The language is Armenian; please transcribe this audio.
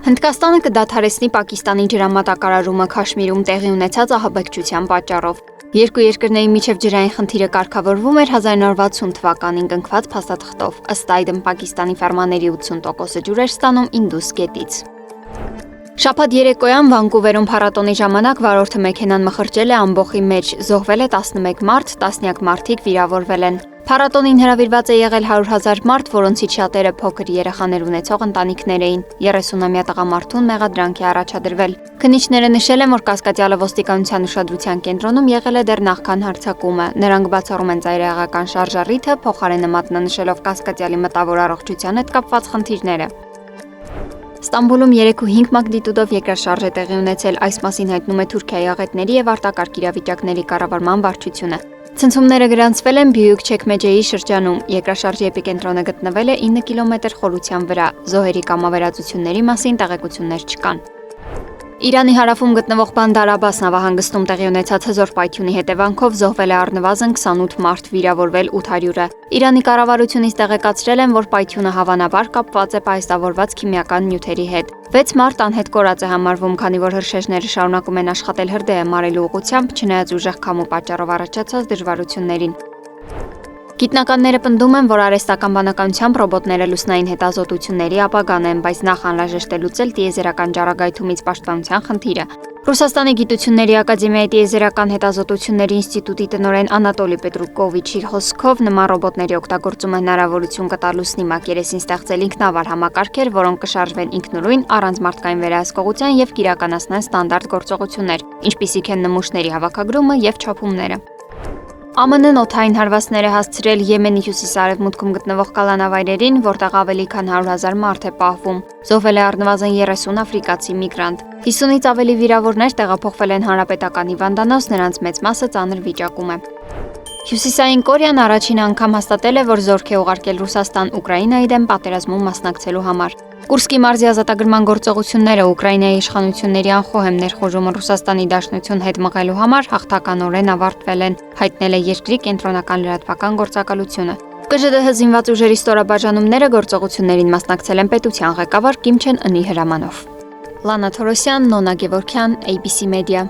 Հնդկաստանը կդադարեցնի Պակիստանի ջրամատակարարումը Քաշմիրում տեղի ունեցած ահաբեկչության պատճառով։ Երկու երկրների միջև ջրային խնդիրը կարգավորվում էր 1960 թվականին կնքված փաստաթղթով, ըստ այդմ Պակիստանի ֆերմաների 80%-ը ջուր էր ստանում Ինդուս գետից։ Շաբաթ երեկոյան Վանկուվերում փառատոնի ժամանակ վարորդը մեքենան մխրճել է ամբոխի մեջ, զոհվել է 11 մարդ, տասնյակ մարդիկ վիրավորվել են։ Փառատոնին հրավիրված է եղել 100,000 մարդ, որոնցից շատերը փոքր երեխաներ ունեցող ընտանիքներ էին։ 30-ամյա տղամարդուն մեղադրանք է առաջադրվել։ Քննիչները նշել են, որ կասկածյալը ոստիկանության ուշադրության կենտրոնում եղել է դեռ նախքան հարձակումը։ Նրանք բացառում են ծայրահեղական շարժառիթը, փոխարենը մատնանշելով կասկածյալի մտավոր առողջության հետ կապված խնդիրները։ Ստամբուլում 3.5 մագնիտուդով երկրաշարժ է տեղի ունեցել, այս մասին հայտնում է Թուրքիայի աղետների եւ արտակարգ իրավիճակների կառավարման վարչությունը։ Ցնցումները գրանցվել են Բյույուք-Չեքմեջեի շրջանում, երկրաշարժի էպիկենտրոնը գտնվել է 9 կիլոմետր խորության վրա, զոհերի կամ ավերածությունների մասին տեղեկություններ չկան։ Իրանի հարավում գտնվող Բանդար Աբաս նավահանգստում տեղի ունեցած հզոր պայթյունի հետևանքով զոհվել է առնվազն 28 մարդ, վիրավորվել 800-ը։ Իրանի կառավարությունից տեղեկացրել են, որ պայթյունը հավանաբար կապված է պայուսավորված քիմիական նյութերի հետ։ 6 մարդ անհետ կորած է համարվում, քանի որ հրշեջները շարունակում են աշխատել հրդեհը մարելու ուղղությամբ, չնայած ուժեղ քամու պատճառով առաջացած դժվարություններին։ Գիտնականները պնդում են, որ արհեստական բանականությամբ ռոբոտները լուսնային հետազոտությունների ապագան են, բայց նախ անհրաժեշտ է լուծել տիեզերական ճառագայթումից պաշտպանության խնդիրը։ Ռուսաստանի գիտությունների ակադեմիայի տիեզերական հետազոտությունների ինստիտուտի տնօրեն Անատոլի Պետրուկովիչի խոսքով նման ռոբոտների օգտագործումը հնարավորություն կտա լուսնի մակերեսին ստեղծել ինքնավար համակարգեր, որոնք կշարժվեն ինքնուրույն առանց մարդկային վերահսկողության եւ կիրականացնեն ստանդարտ գործողություններ, ինչպիսիք են նմուշների հավաքագրումը եւ չափումները։ ԱՄՆ-ն օդային հարվածներ է հասցրել Եմենի հյուսիս-արևմուտքում գտնվող կալանավայրերին, որտեղ ավելի քան 100,000 մարդ է պահվում։ Զոհվել է առնվազն 30 աֆրիկացի միգրանտ։ 50-ից ավելի վիրավորներ տեղափոխվել են հանրապետական հիվանդանոց, նրանց մեծ մասը ծանր վիճակում է։ Հյուսիսային Կորեան առաջին անգամ հաստատել է, որ զորք է ուղարկել Ռուսաստան Ուկրաինայի դեմ պատերազմում մասնակցելու համար։ Կուրսկի մարզի ազատագրման գործողությունները Ուկրաինայի իշխանությունների անխոհեմ ներխուժումը Ռուսաստանի Դաշնություն հետ մղելու համար հաղթականորեն ավարտվել են, հայտնել է երկրի կենտրոնական լրատվական գործակալությունը։ ԿԺԴՀ զինված ուժերի ստորաբաժանումները գործողություններին մասնակցել են պետության ղեկավար Կիմ Չեն Ընի հրամանով։ Լանա Թորոսյան, Նոնա Գևորգյան, ABC Media։